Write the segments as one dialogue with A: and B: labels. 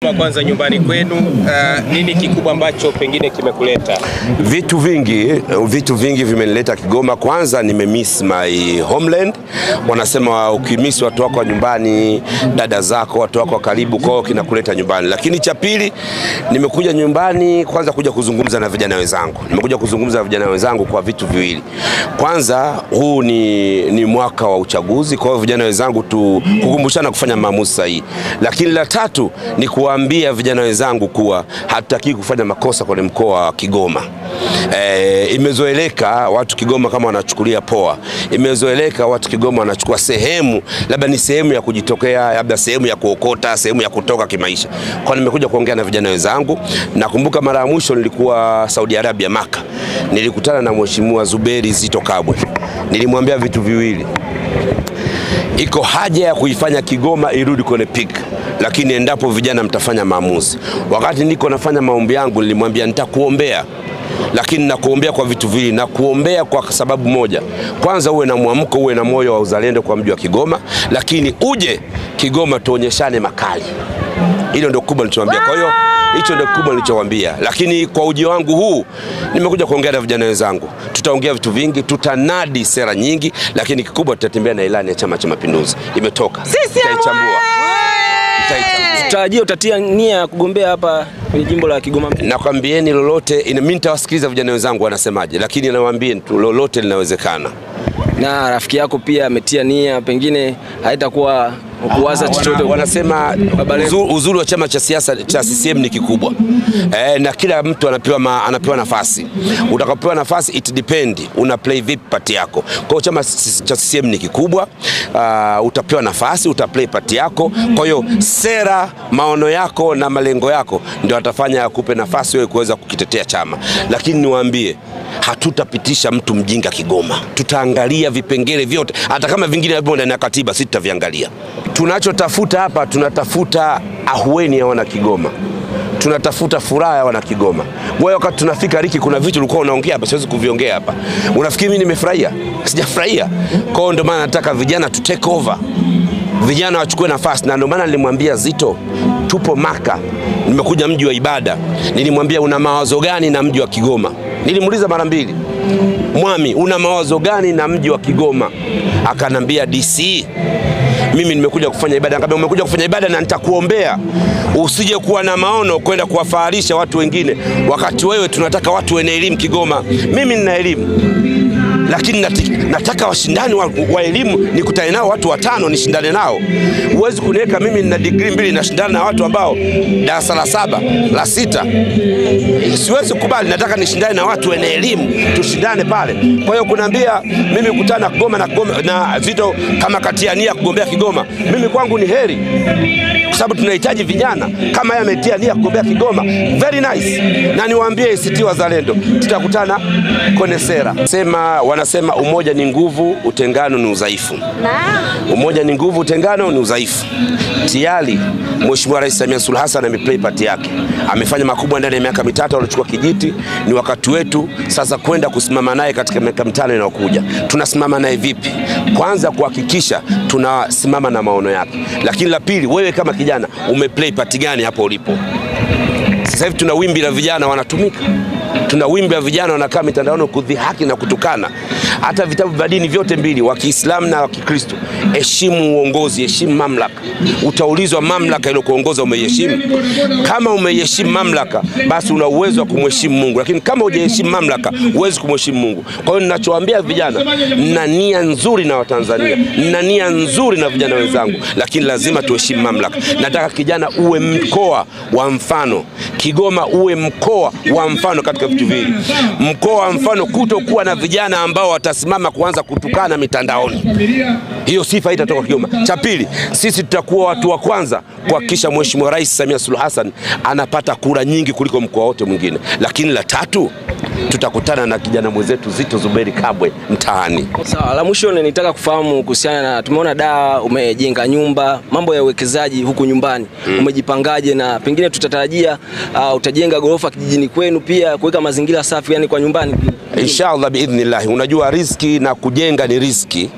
A: Kwanza nyumbani kwenu, nini kikubwa ambacho pengine kimekuleta?
B: Vitu vingi vimenileta Kigoma. Kwanza nimemiss my homeland. Wanasema ukimiss watu wako nyumbani, dada zako, watu wako karibu, kwao kinakuleta nyumbani. Lakini cha pili, nimekuja nyumbani kwanza kuja kuzungumza na vijana wenzangu. Nimekuja kuzungumza na vijana wenzangu kwa vitu viwili. Kwanza, huu ni mwaka wa uchaguzi, kwa hiyo vijana wenzangu kukumbushana kufanya maamuzi sahihi. Lakini la tatu ni kuambia vijana wenzangu kuwa hatutaki kufanya makosa kwenye mkoa wa Kigoma. Imezoeleka watu Kigoma kama wanachukulia poa. Imezoeleka watu Kigoma wanachukua sehemu, labda ni sehemu ya kujitokea, labda sehemu ya kuokota, sehemu ya kutoka kimaisha. Kwa nimekuja kuongea na vijana wenzangu. Nakumbuka mara ya mwisho nilikuwa Saudi Arabia, Maka. Nilikutana na Mheshimiwa Zuberi Zito Kabwe. Nilimwambia vitu viwili. Iko haja ya kuifanya Kigoma irudi kwenye peak, lakini endapo vijana mtafanya maamuzi. Wakati niko nafanya maombi yangu nilimwambia nitakuombea, lakini nakuombea kwa vitu viwili. Na kuombea kwa sababu moja, kwanza uwe na mwamko, uwe na moyo wa uzalendo kwa mji wa Kigoma, lakini uje Kigoma tuonyeshane makali. Hilo ndio kubwa nilichowaambia. Kwa hiyo hicho ndio kubwa nilichowaambia. Lakini kwa ujio wangu huu nimekuja kuongea na vijana wenzangu. Tutaongea vitu vingi, tutanadi sera nyingi, lakini kikubwa tutatembea na ilani ya Chama cha Mapinduzi. Imetoka. Tutaichambua.
C: Tutarajia utatia nia ya kugombea hapa kwenye jimbo la Kigoma.
B: Nakwambieni lolote, mimi nitawasikiliza vijana wenzangu wanasemaje, lakini nawaambia lolote linawezekana.
C: Na rafiki yako pia ametia nia, pengine haitakuwa kuwaza chochote.
B: Wanasema uzuri wa chama cha siasa cha CCM ni kikubwa. Na kila mtu anapewa nafasi. Utakapopewa nafasi it depend una play vipi part yako. Kwa hiyo chama cha CCM ni kikubwa. Utapewa nafasi, utaplay part yako. Kwa hiyo sera, maono yako na malengo yako ndio atafanya akupe nafasi wewe kuweza kukitetea chama. Lakini niwaambie, hatutapitisha mtu mjinga Kigoma. Tutaangalia vipengele vyote, hata kama vingine vipo ndani ya katiba, sisi tutaviangalia. Tunachotafuta hapa, tunatafuta ahueni ya wana Kigoma. Tunatafuta furaha ya wana Kigoma. Wewe wakati tunafika Riki, kuna vitu ulikuwa unaongea hapa siwezi kuviongea hapa. Unafikiri mimi nimefurahia? Sijafurahia. Kwa hiyo ndio maana nataka vijana tu take over. Vijana wachukue nafasi, na ndio maana nilimwambia Zito, tupo Maka, nimekuja mji wa ibada. Nilimwambia una mawazo gani na mji wa Kigoma? Nilimuuliza mara mbili. Mwami, una mawazo gani na mji wa Kigoma? Akanambia DC, mimi nimekuja kufanya ibada. Nikamwambia umekuja kufanya ibada na nitakuombea. Usije kuwa na maono kwenda kuwafaharisha watu wengine, wakati wewe tunataka watu wenye elimu Kigoma. Mimi nina elimu, lakini nataka washindani wa elimu nikutane nao watu 5 nishindane nao. Huwezi kuniweka mimi nina degree 2 nashindana na watu ambao darasa la 7, la 6. Siwezi kubali, nataka nishindane na watu wenye elimu, tushindane pale. Kwa hiyo kunaambia mimi kukutana Kigoma na Zito kama katia nia kugombea Kigoma, mimi kwangu ni heri. Kwa sababu tunahitaji vijana kama yeye ametia nia kugombea Kigoma. Very nice. Na niwaambie ACT Wazalendo, tutakutana kwenye sera. Wanasema umoja ni nguvu, utengano ni udhaifu. Umoja ni nguvu, utengano ni udhaifu. Tayari Mheshimiwa Rais Samia Suluhu Hassan ameplay part yake. Amefanya makubwa ndani ya miaka 3 alichukua kijiti. Ni wakati wetu sasa kwenda kusimama naye katika miaka 5 inayokuja. Tunasimama naye vipi? Kwanza kuhakikisha tunasimama na maono yake. Lakini la pili, wewe kama kijana umeplay part gani hapo ulipo? Sasa hivi tuna wimbi la vijana wanatumika. Tuna wimbi la vijana wanakaa mitandaoni kudhihaki na kutukana. Hata vitabu vya dini vyote mbili, wa Kiislamu na wa Kikristo, heshimu uongozi, heshimu mamlaka. Utaulizwa mamlaka ile kuongoza umeheshimu. Kama umeheshimu mamlaka, basi una uwezo wa kumheshimu Mungu. Lakini kama hujaheshimu mamlaka, huwezi kumheshimu Mungu. Kwa hiyo ninachowaambia vijana, na nia nzuri na Watanzania, na nia nzuri na vijana wenzangu, lakini lazima tuheshimu mamlaka. Nataka kijana uwe mkoa wa mfano. Kigoma uwe mkoa wa mfano katika vitu vingi. Mkoa wa mfano, kutokuwa na vijana ambao watasimama kuanza kutukana mitandaoni. Hiyo sifa itatoka Kigoma. Cha pili, sisi tutakuwa watu wa kwanza kuhakikisha Mheshimiwa Rais Samia Suluhu Hassan anapata kura nyingi kuliko mkoa wote mwingine. Lakini la tatu, tutakutana na kijana mwenzetu Zito Zuberi Kabwe mtaani.
C: Sawa, la mwisho nitaka kufahamu kuhusiana na, tumeona Dar umejenga nyumba, mambo ya uwekezaji huku nyumbani umejipangaje, na pengine tutatarajia utajenga gorofa kijijini kwenu pia kuweka mazingira safi yani kwa nyumbani?
B: Inshallah biidhnillah. Unajua riziki na kujenga ni riziki.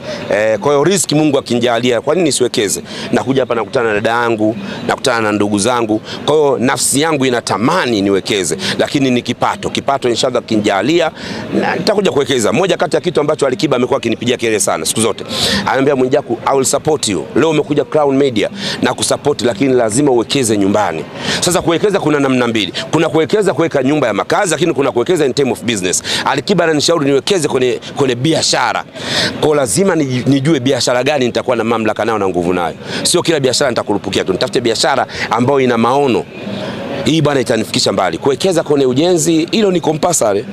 B: Kwa hiyo riziki Mungu akinijalia, kwa nini nisiwekeze? Nakuja hapa nakutana na dada yangu, nakutana na ndugu zangu. Kwa hiyo nafsi yangu inatamani niwekeze, lakini ni kipato inshallah kinijalia nitakuja kuwekeza. Moja kati ya kitu ambacho Alikiba amekuwa akinipigia kelele sana siku zote, ananiambia Mwijaku, I will support you. Leo umekuja Crown Media na kusupport, lakini lazima uwekeze nyumbani. Sasa kuwekeza kuna namna mbili. Kuna kuwekeza kuweka nyumba ya makazi, lakini kuna kuwekeza in term of business. Alikiba ananishauri niwekeze kwenye biashara. Kwa lazima nijue biashara gani nitakuwa na mamlaka nayo na nguvu nayo. Sio kila biashara nitakurupukia tu. Nitafute biashara ambayo ina maono. Hii bwana itanifikisha mbali. Kuwekeza kwenye ujenzi hilo ni compulsory.